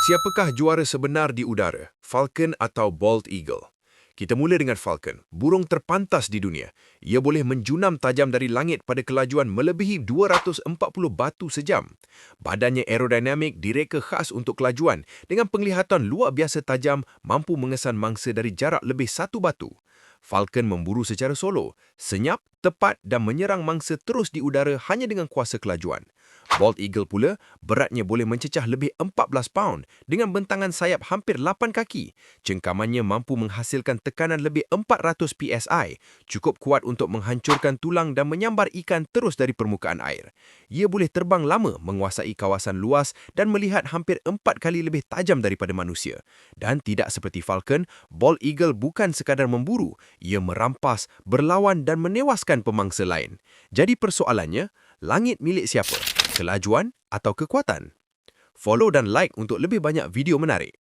Siapakah juara sebenar di udara, Falcon atau Bald Eagle? Kita mula dengan Falcon, burung terpantas di dunia. Ia boleh menjunam tajam dari langit pada kelajuan melebihi 240 batu sejam. Badannya aerodinamik direka khas untuk kelajuan dengan penglihatan luar biasa tajam, mampu mengesan mangsa dari jarak lebih 1 batu. Falcon memburu secara solo, senyap, tepat dan menyerang mangsa terus di udara hanya dengan kuasa kelajuan. Bald Eagle pula, beratnya boleh mencecah lebih 14 paun dengan bentangan sayap hampir 8 kaki. Cengkamannya mampu menghasilkan tekanan lebih 400 PSI, cukup kuat untuk menghancurkan tulang dan menyambar ikan terus dari permukaan air. Ia boleh terbang lama, menguasai kawasan luas dan melihat hampir 4 kali lebih tajam daripada manusia. Dan tidak seperti Falcon, Bald Eagle bukan sekadar memburu, ia merampas, berlawan dan menewaskan pemangsa lain. Jadi persoalannya, langit milik siapa? Kelajuan atau kekuatan? Follow dan like untuk lebih banyak video menarik.